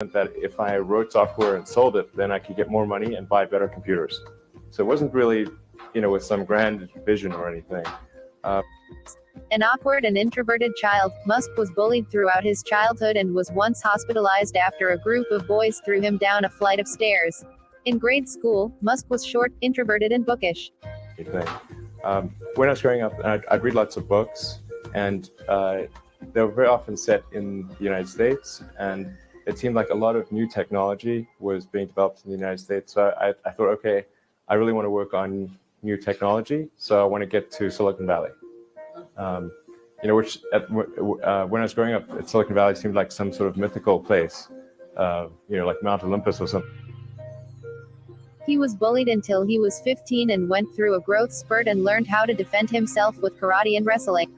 that if I wrote software and sold it, then I could get more money and buy better computers. So it wasn't really, with some grand vision or anything. An awkward and introverted child, Musk was bullied throughout his childhood and was once hospitalized after a group of boys threw him down a flight of stairs. In grade school, Musk was short, introverted, and bookish. When I was growing up, I'd read lots of books, and they were very often set in the United States, and it seemed like a lot of new technology was being developed in the United States. So I thought, okay, I really want to work on new technology, so I want to get to Silicon Valley. Which when I was growing up, Silicon Valley seemed like some sort of mythical place, like Mount Olympus or something. He was bullied until he was 15 and went through a growth spurt and learned how to defend himself with karate and wrestling.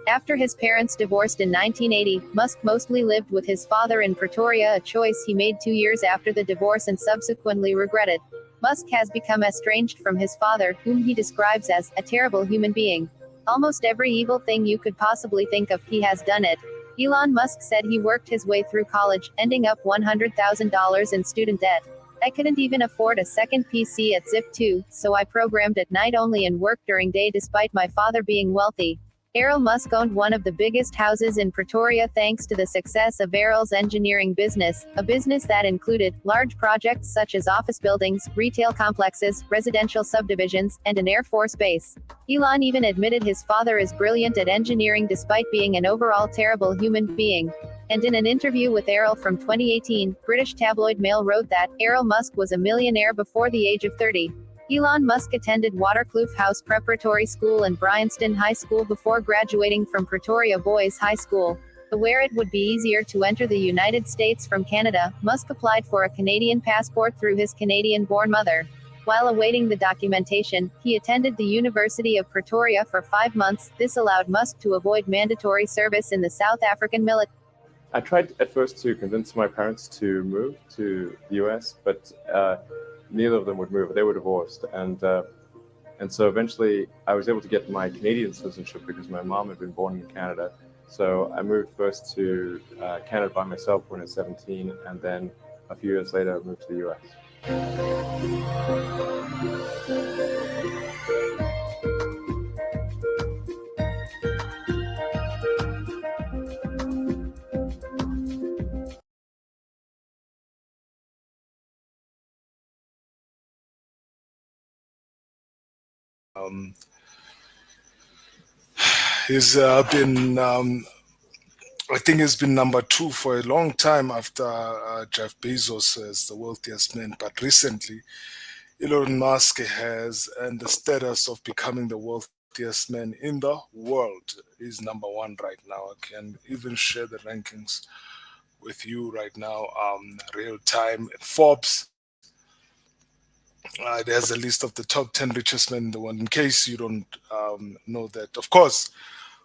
After his parents divorced in 1980, Musk mostly lived with his father in Pretoria, a choice he made 2 years after the divorce and subsequently regretted. Musk has become estranged from his father, whom he describes as a terrible human being. Almost every evil thing you could possibly think of, he has done it. Elon Musk said he worked his way through college, ending up $100,000 in student debt. I couldn't even afford a second PC at Zip2, so I programmed at night only and worked during day despite my father being wealthy. Elon Musk owned one of the biggest houses in Pretoria thanks to the success of Elon's engineering business, a business that included large projects such as office buildings, retail complexes, residential subdivisions, and an Air Force base. Elon even admitted his father is brilliant at engineering despite being an overall terrible human being. And in an interview with Errol from 2018, British tabloid Mail wrote that Elon Musk was a millionaire before the age of 30. Elon Musk attended Waterkloof House Preparatory School and Bryanston High School before graduating from Pretoria Boys High School. Aware it would be easier to enter the United States from Canada, Musk applied for a Canadian passport through his Canadian-born mother. While awaiting the documentation, he attended the University of Pretoria for 5 months. This allowed Musk to avoid mandatory service in the South African military. I tried at first to convince my parents to move to the US, but neither of them would move. They were divorced, and so eventually I was able to get my Canadian citizenship because my mom had been born in Canada. So I moved first to Canada by myself when I was 17, and then a few years later I moved to the US. He's been, I think he's been number 2 for a long time after Jeff Bezos as the wealthiest man. But recently, Elon Musk has earned the status of becoming the wealthiest man in the world. He's number 1 right now. I can even share the rankings with you right now, real time. Forbes. There's a list of the top 10 richest men in the world, in case you don't know that. Of course,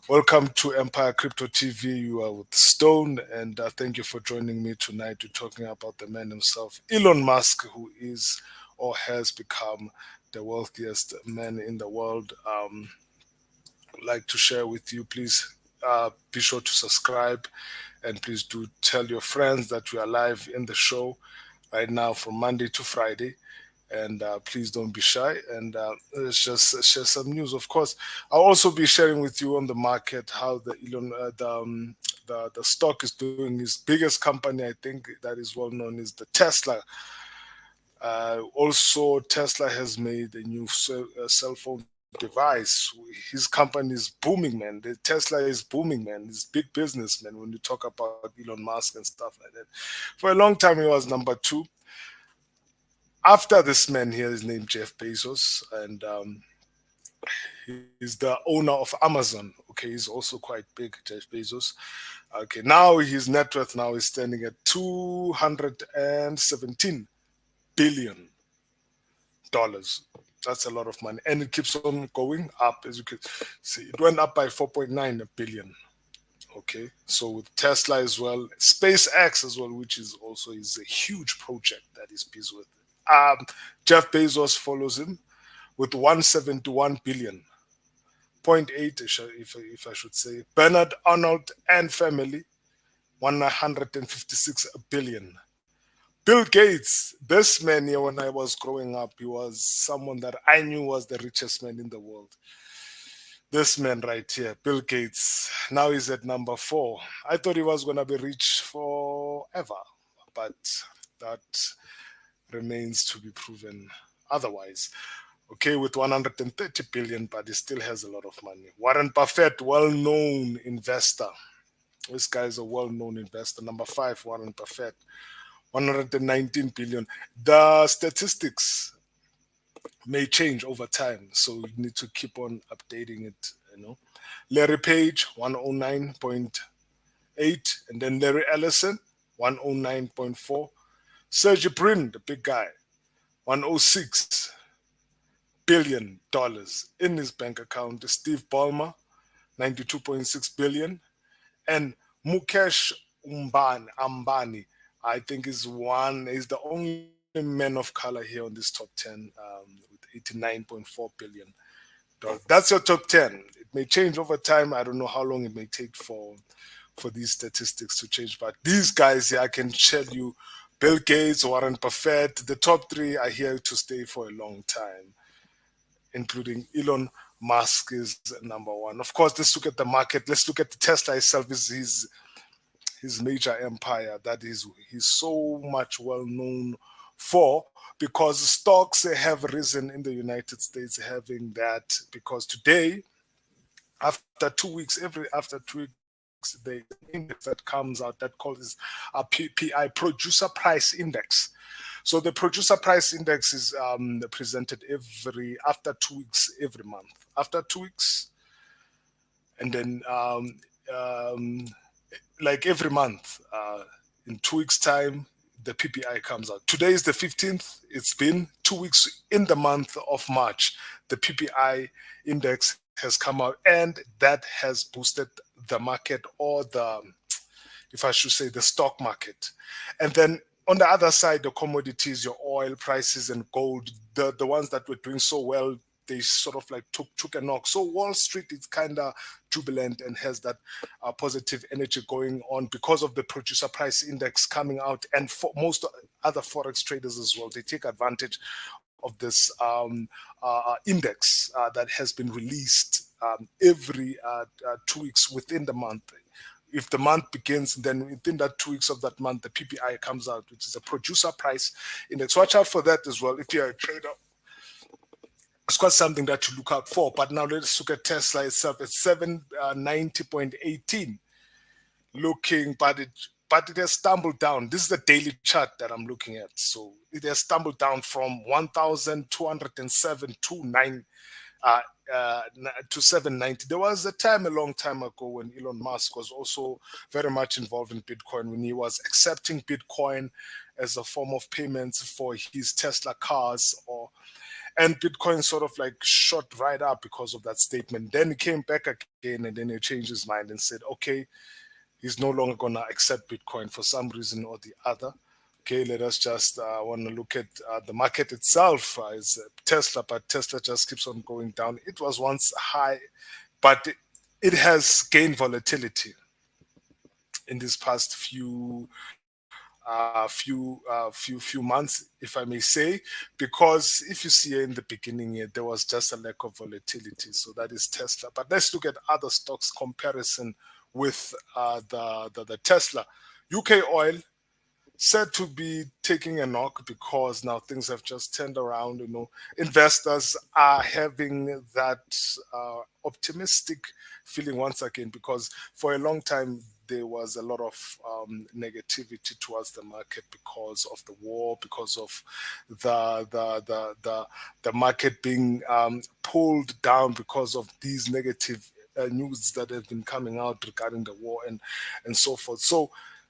welcome to Empire Crypto TV. You are with Stone, and thank you for joining me tonight. We're talking about the man himself, Elon Musk, who is or has become the wealthiest man in the world. I'd like to share with you, please be sure to subscribe, and please do tell your friends that we are live in the show right now from Monday to Friday. And please don't be shy, and let's just share some news. Of course, I'll also be sharing with you on the market how the the stock is doing. His biggest company, I think, that is well known is the Tesla. Also, Tesla has made a new cell phone device. His company is booming, man. The Tesla is booming, man. He's big businessman when you talk about Elon Musk and stuff like that. For a long time, he was number 2. After this man here is named Jeff Bezos, and he's the owner of Amazon. Okay, he's also quite big, Jeff Bezos. Okay, now his net worth now is standing at $217 billion. That's a lot of money, and it keeps on going up. As you can see, it went up by 4.9 billion. Okay, so with Tesla as well, SpaceX as well, which is also is a huge project that he's busy with. Jeff Bezos follows him with $171 billion. 0.8, if I should say. Bernard Arnold and family, 156 billion. Bill Gates, this man here, when I was growing up, he was someone that I knew was the richest man in the world. This man right here, Bill Gates, now he's at number 4. I thought he was going to be rich forever, but that remains to be proven otherwise. Okay, with 130 billion, but he still has a lot of money. Warren Buffett, well-known investor. This guy is a well-known investor. Number 5, Warren Buffett, 119 billion. The statistics may change over time, so you need to keep on updating it. Larry Page, 109.8, and then Larry Ellison, 109.4. Sergey Brin, the big guy, 106 billion dollars in his bank account. Steve Ballmer, 92.6 billion, and Mukesh Ambani, I think is the only man of color here on this top 10 with 89.4 billion dollars. That's your top 10. It may change over time. I don't know how long it may take for these statistics to change, but these guys here, I can tell you, Bill Gates, Warren Buffett, the top 3 are here to stay for a long time, including Elon Musk is number 1. Of course, let's look at the market. Let's look at the Tesla itself. Is his major empire that he's so much well known for, because stocks have risen in the United States, having that, because today, after 2 weeks, after 2 weeks, the index that comes out that calls a PPI, Producer Price Index. So the Producer Price Index is presented after 2 weeks every month. After 2 weeks, and then like every month, in 2 weeks' time, the PPI comes out. Today is the 15th. It's been 2 weeks in the month of March. The PPI index has come out, and that has boosted the market, or if I should say, the stock market. And then on the other side, the commodities, your oil prices and gold, the ones that were doing so well, they sort of like took a knock. So Wall Street is kind of jubilant and has that positive energy going on because of the Producer Price Index coming out. And for most other Forex traders as well, they take advantage of this index that has been released every 2 weeks within the month. If the month begins, then within that 2 weeks of that month, the PPI comes out, which is a Producer Price Index. Watch out for that as well if you're a trader. It's quite something that you look out for. But now let's look at Tesla itself. It's 790.18. But it has stumbled down. This is the daily chart that I'm looking at. So it has stumbled down from 1,207 to 790. There was a time a long time ago when Elon Musk was also very much involved in Bitcoin, when he was accepting Bitcoin as a form of payments for his Tesla cars, and Bitcoin sort of like shot right up because of that statement. Then he came back again, and then he changed his mind and said, okay, he's no longer going to accept Bitcoin for some reason or the other. Okay, let us just want to look at the market itself as Tesla, but Tesla just keeps on going down. It was once high, but it has gained volatility in these past few months, if I may say, because if you see in the beginning here, there was just a lack of volatility. So that is Tesla. But let's look at other stocks comparison with the Tesla. UK Oil said to be taking a knock because now things have just turned around. Investors are having that optimistic feeling once again, because for a long time there was a lot of negativity towards the market because of the war, because of the market being pulled down because of these negative news that have been coming out regarding the war and so forth. So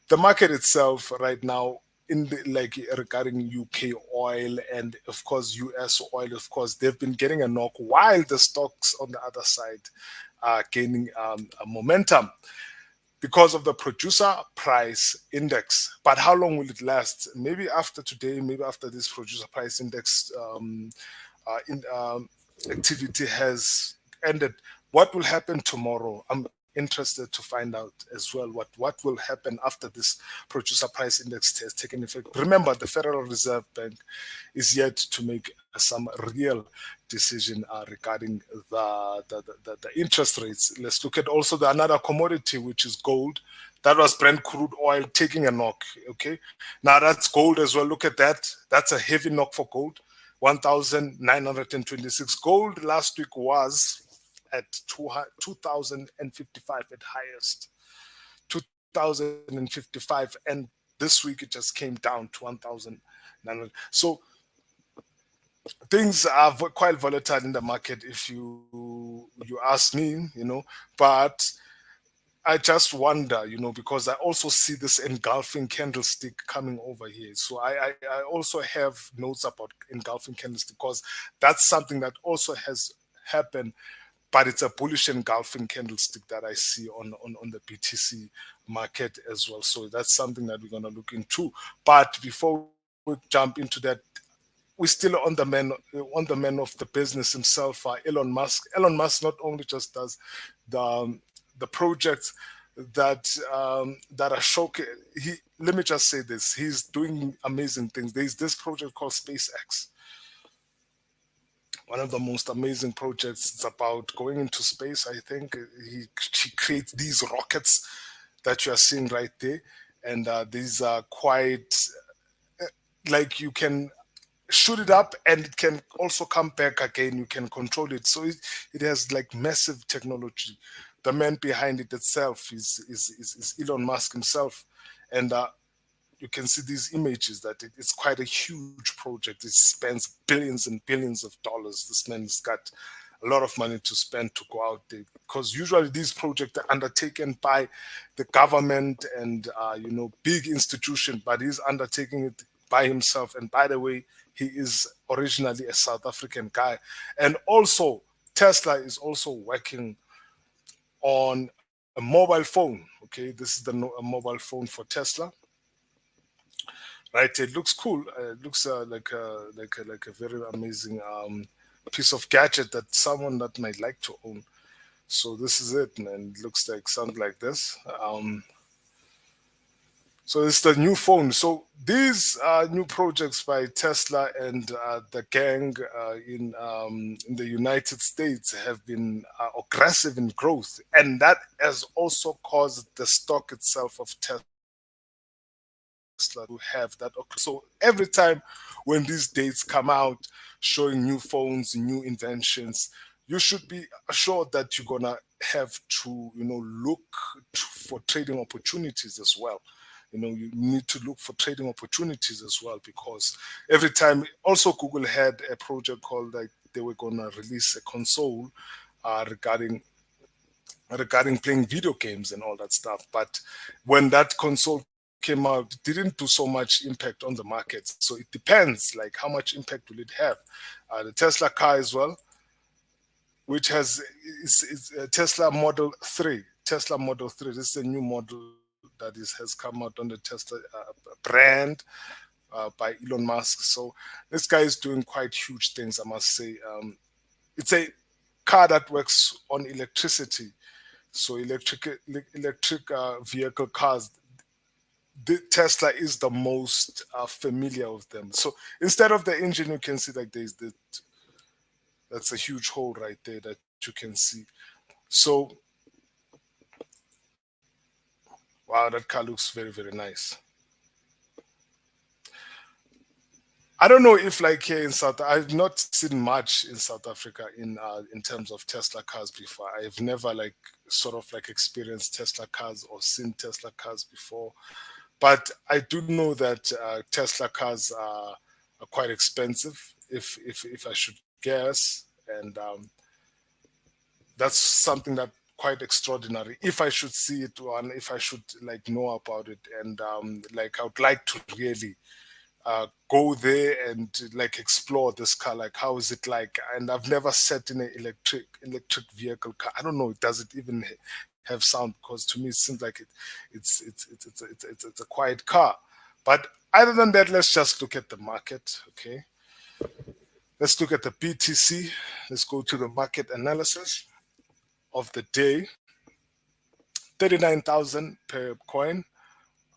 the market itself right now, regarding UK oil and of course US oil, of course they've been getting a knock, while the stocks on the other side are gaining a momentum because of the Producer Price Index. But how long will it last? Maybe after today, maybe after this Producer Price Index activity has ended, What will happen tomorrow? I'm interested to find out as well what will happen after this producer price index has taken effect. Remember, the Federal Reserve Bank is yet to make some real decision regarding the interest rates. Let's look at also another commodity, which is gold. That was Brent crude oil taking a knock. Okay, now that's gold as well. Look at that. That's a heavy knock for gold. 1,926. Gold last week was at 2,055 at highest. 2,055, and this week it just came down to 1,900. So things are quite volatile in the market, if you ask me, but I just wonder, because I also see this engulfing candlestick coming over here. So I also have notes about engulfing candlestick, because that's something that also has happened, but it's a bullish engulfing candlestick that I see on the BTC market as well. So that's something that we're going to look into. But before we jump into that, we're still on the man of the business himself, Elon Musk. Elon Musk not only just does the projects that are showcase. Let me just say this: he's doing amazing things. There's this project called SpaceX, one of the most amazing projects. It's about going into space. I think he creates these rockets that you are seeing right there, and these are quite like you can shoot it up and it can also come back again. You can control it, so it has like massive technology. The man behind it itself is Elon Musk himself, and you can see these images that it's quite a huge project. It spends billions and billions of dollars. This man's got a lot of money to spend to go out there, because usually these projects are undertaken by the government and big institution, but he's undertaking it by himself. And by the way, he is originally a South African guy. And also Tesla is also working on a mobile phone. Okay, this is a mobile phone for Tesla. Right, it looks cool. It looks like a very amazing piece of gadget that someone that might like to own. So this is it, man. It looks like something like this. So it's the new phone. So these new projects by Tesla and the gang in the United States have been aggressive in growth, and that has also caused the stock itself of Tesla to have that. So every time when these dates come out showing new phones, new inventions, you should be assured that you're gonna have to, look for trading opportunities as well. You need to look for trading opportunities as well, because every time, also Google had a project called, like, they were gonna release a console regarding playing video games and all that stuff. But when that console came out, it didn't do so much impact on the market. So it depends, like, how much impact will it have. The Tesla car as well, which is a Tesla Model 3. Tesla Model 3. This is a new model that has come out on the Tesla brand by Elon Musk. So this guy is doing quite huge things, I must say. It's a car that works on electricity. So electric vehicle cars, the Tesla is the most familiar with them. So instead of the engine, you can see like that's a huge hole right there that you can see. So wow, that car looks very, very nice. I don't know if, like, here in I've not seen much in South Africa in terms of Tesla cars before. I've never like sort of like experienced Tesla cars or seen Tesla cars before. But I do know that Tesla cars are quite expensive, if I should guess, and that's something that quite extraordinary. If I should see it, and if I should like know about it, and like I would like to really go there and like explore this car. Like, how is it like? And I've never sat in an electric vehicle car. I don't know. Does it even have sound? Because to me, it seems like it's a quiet car. But other than that, let's just look at the market. Okay, let's look at the BTC. Let's go to the market analysis. of the day, 39,000 per coin.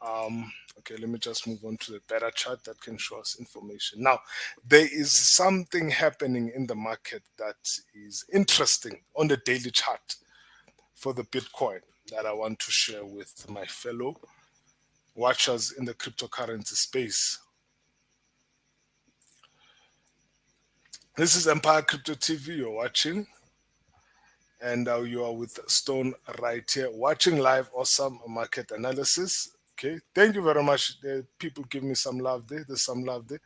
Okay, let me just move on to the better chart that can show us information. Now, there is something happening in the market that is interesting on the daily chart for the Bitcoin that I want to share with my fellow watchers in the cryptocurrency space. This is Empire Crypto TV you're watching, and you are with Stone right here, watching live awesome market analysis. Okay, thank you very much. People give me some love there. There's some love there.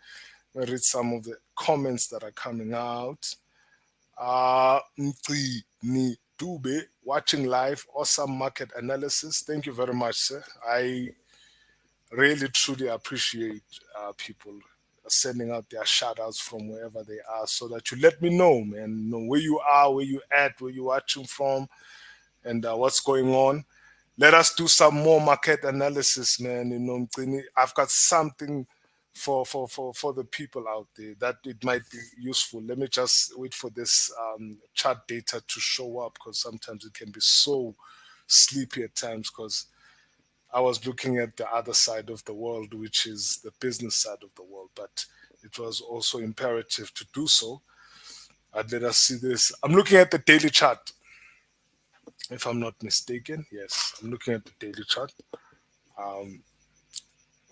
I'll read some of the comments that are coming out. Ni Dube, watching live, awesome market analysis. Thank you very much, sir. I really truly appreciate people sending out their shout outs from wherever they are, so that you let me know, man, know where you are, where you at, where you watching from, and what's going on. Let us do some more market analysis, man. I've got something for the people out there that it might be useful. Let me just wait for this chart data to show up, because sometimes it can be so sleepy at times, because I was looking at the other side of the world, which is the business side of the world, but it was also imperative to do so. Let us see this. I'm looking at the daily chart, if I'm not mistaken. Yes, I'm looking at the daily chart.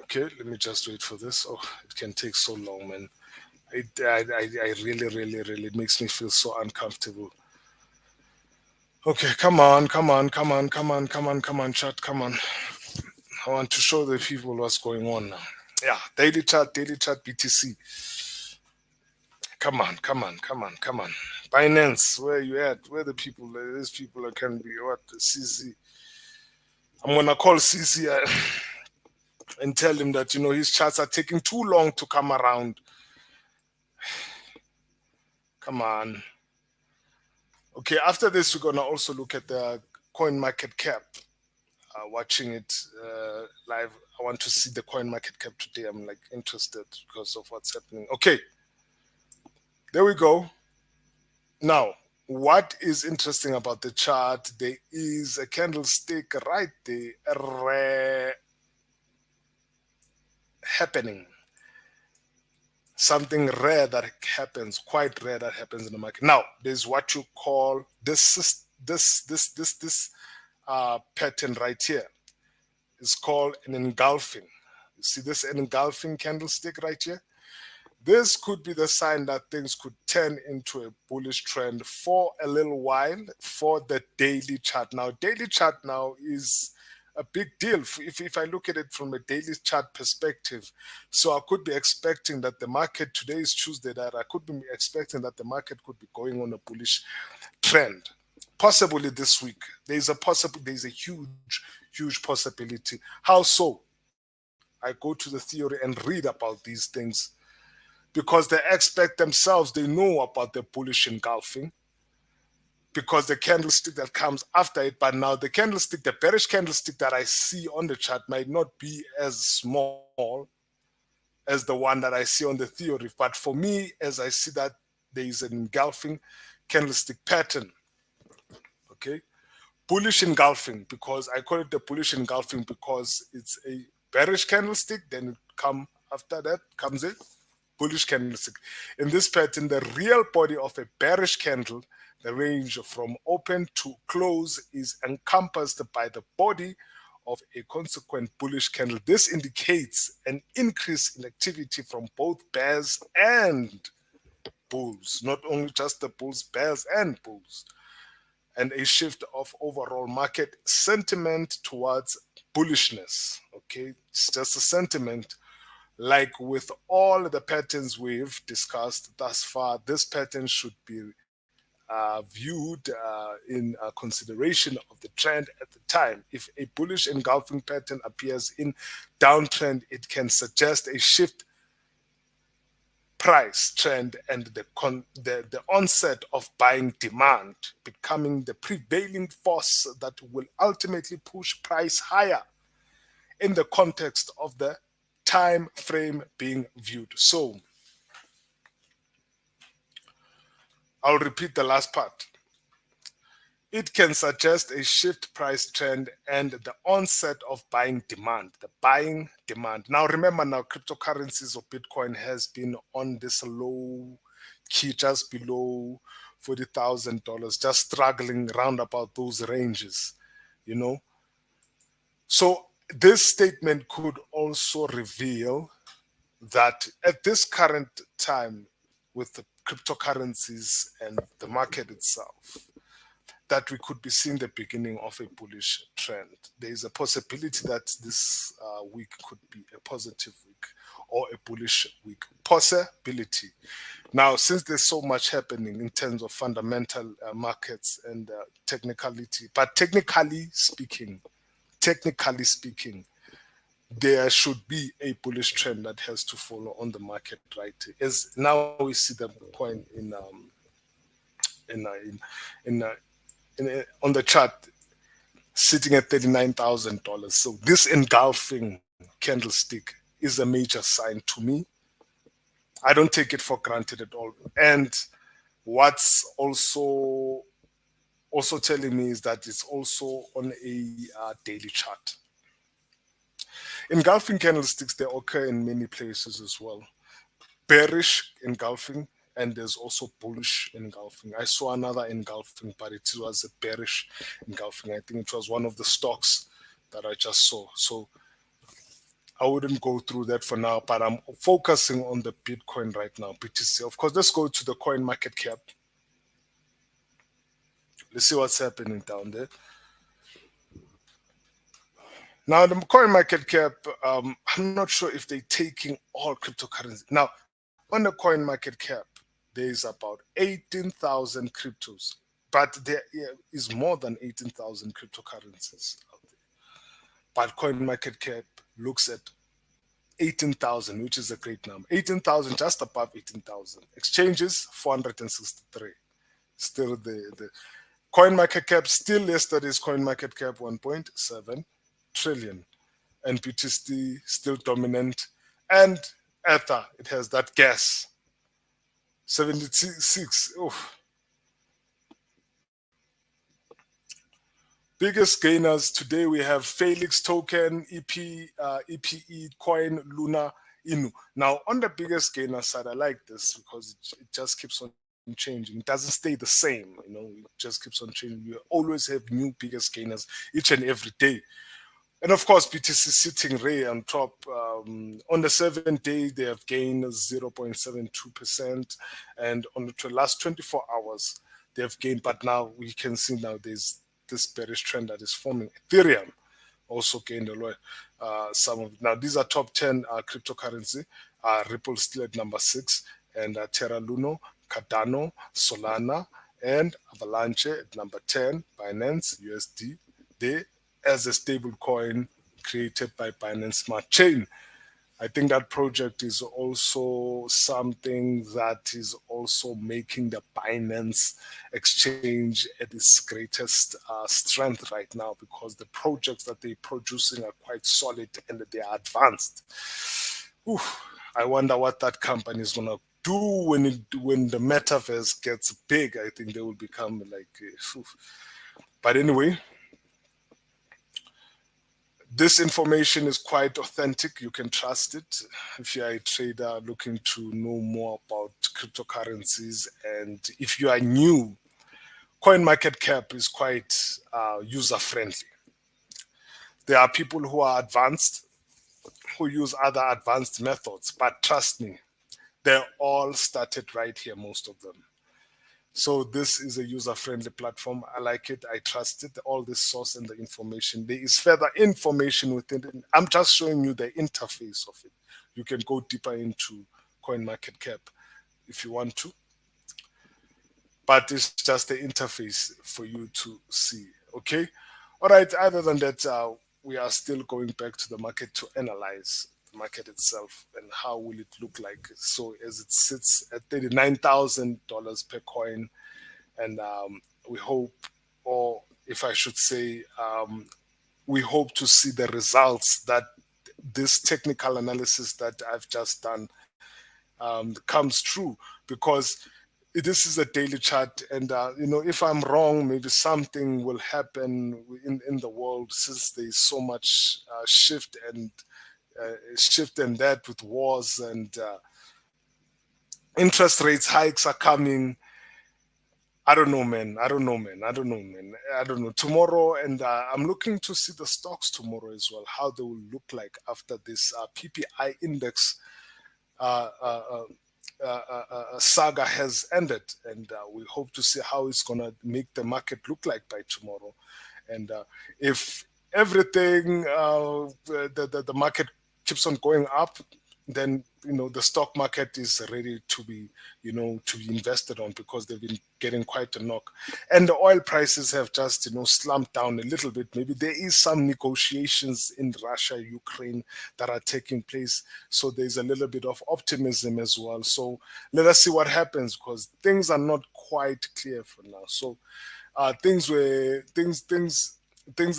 Okay, let me just wait for this. Oh, it can take so long, man. I really, really, really, it makes me feel so uncomfortable. Okay, come on, come on, come on, come on, come on, come on, chat, come on. I want to show the people what's going on now. Yeah, daily chart, BTC. Come on, come on, come on, come on. Binance, where you at? Where the people? These people can be what? CZ. I'm gonna call CZ and tell him that his charts are taking too long to come around. Come on. Okay, after this, we're gonna also look at the coin market cap. Watching it live, I want to see the coin market cap today. I'm like interested because of what's happening. Okay, there we go. Now, what is interesting about the chart? There is a candlestick right there happening. Something rare that happens, quite rare that happens in the market. Now, there's what you call this pattern right here. It's called an engulfing. You see this engulfing candlestick right here? This could be the sign that things could turn into a bullish trend for a little while for the daily chart. Now, daily chart now is a big deal if I look at it from a daily chart perspective. So I could be expecting that the market, today is Tuesday, that I could be expecting that the market could be going on a bullish trend. Possibly this week. There's a huge possibility. How so? I go to the theory and read about these things, because the expert themselves, they know about the bullish engulfing, because the candlestick that comes after it. But now the candlestick, the bearish candlestick that I see on the chart might not be as small as the one that I see on the theory. But for me, as I see that there is an engulfing candlestick pattern. Okay, bullish engulfing, because I call it the bullish engulfing because it's a bearish candlestick, then it after that comes a bullish candlestick. In this pattern, the real body of a bearish candle, the range from open to close, is encompassed by the body of a consequent bullish candle. This indicates an increase in activity from both bears and bulls, not only just the bulls, bears and bulls, and a shift of overall market sentiment towards bullishness. Okay, it's just a sentiment. Like with all the patterns we've discussed thus far, this pattern should be viewed in consideration of the trend at the time. If a bullish engulfing pattern appears in downtrend, it can suggest a shift price trend and the onset of buying demand becoming the prevailing force that will ultimately push price higher in the context of the time frame being viewed. So I'll repeat the last part. It can suggest a shift price trend and the onset of buying demand, the buying demand. Now, remember now, cryptocurrencies or Bitcoin has been on this low key, just below $40,000, just struggling round about those ranges, you know. So this statement could also reveal that at this current time with the cryptocurrencies and the market itself, that we could be seeing the beginning of a bullish trend. There is a possibility that this week could be a positive week or a bullish week. Possibility. Now, since there's so much happening in terms of fundamental markets and technicality, but technically speaking, there should be a bullish trend that has to follow on the market, right? As now we see the coin on the chart sitting at $39,000. So this engulfing candlestick is a major sign to me. I don't take it for granted at all. And what's also telling me is that it's also on a daily chart. Engulfing candlesticks, they occur in many places as well. Bearish engulfing, and there's also bullish engulfing. I saw another engulfing, but it was a bearish engulfing. I think it was one of the stocks that I just saw. So I wouldn't go through that for now, but I'm focusing on the Bitcoin right now, BTC. Of course, let's go to the coin market cap. Let's see what's happening down there. Now, the coin market cap, I'm not sure if they're taking all cryptocurrency. Now, on the coin market cap, there is about 18,000 cryptos, but there is more than 18,000 cryptocurrencies out there. But coin market cap looks at 18,000, which is a great number. 18,000, just above 18,000. Exchanges, 463. Still the coin market cap, still yesterday's coin market cap, 1.7 trillion. And BTC still dominant. And Ether, it has that gas. 76. Oof. Biggest gainers today, we have Felix token, EPE coin, Luna, Inu. Now, on the biggest gainer side, I like this because it just keeps on changing. It doesn't stay the same, it just keeps on changing. You always have new biggest gainers each and every day. And of course, BTC sitting right on top. On the 7th day, they have gained 0.72%. And on the last 24 hours, they have gained. But now we can see now there's this bearish trend that is forming. Ethereum also gained a lot. Some of now these are top 10 cryptocurrency. Ripple still at number 6, and Terra Luna, Cardano, Solana, and Avalanche at number 10. Binance USD. They as a stable coin created by Binance Smart Chain. I think that project is also something that is also making the Binance exchange at its greatest strength right now, because the projects that they're producing are quite solid and they are advanced. I wonder what that company is going to do when the metaverse gets big. I think they will become like... But anyway, this information is quite authentic. You can trust it if you are a trader looking to know more about cryptocurrencies. And if you are new, CoinMarketCap is quite user-friendly. There are people who are advanced, who use other advanced methods, but trust me, they're all started right here, most of them. So this is a user-friendly platform. I like it. I trust it. All the source and the information. There is further information within it. I'm just showing you the interface of it. You can go deeper into CoinMarketCap if you want to. But it's just the interface for you to see. Okay? All right. Other than that, we are still going back to the market to analyze the market itself and how will it look like. So as it sits at $39,000 per coin, and we hope, or if I should say, we hope to see the results that this technical analysis that I've just done comes true, because this is a daily chart, and if I'm wrong, maybe something will happen in the world, since there's so much shift and that, with wars and interest rates hikes are coming. I don't know, man. I don't know, man. I don't know, man. I don't know. Tomorrow, and I'm looking to see the stocks tomorrow as well, how they will look like after this PPI index uh, uh, uh, saga has ended, and we hope to see how it's gonna make the market look like by tomorrow. And if everything, the market keeps on going up, then the stock market is ready to be to be invested on, because they've been getting quite a knock, and the oil prices have just slumped down a little bit. Maybe there is some negotiations in Russia, Ukraine, that are taking place, so there's a little bit of optimism as well. So let us see what happens, because things are not quite clear for now. So things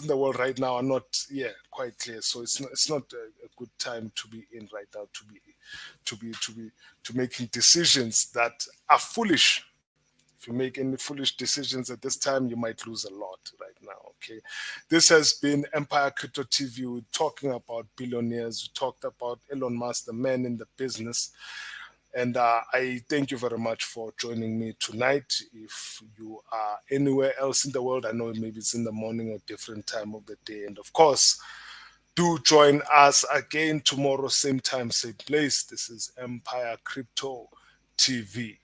in the world right now are not quite clear. So it's not a good time to be in right now, to making decisions that are foolish. If you make any foolish decisions at this time, you might lose a lot right now. Okay, this has been Empire Crypto TV. We're talking about billionaires. We talked about Elon Musk, the man in the business. And I thank you very much for joining me tonight. If you are anywhere else in the world, I know maybe it's in the morning or different time of the day. And of course, do join us again tomorrow, same time, same place. This is Empire Crypto TV.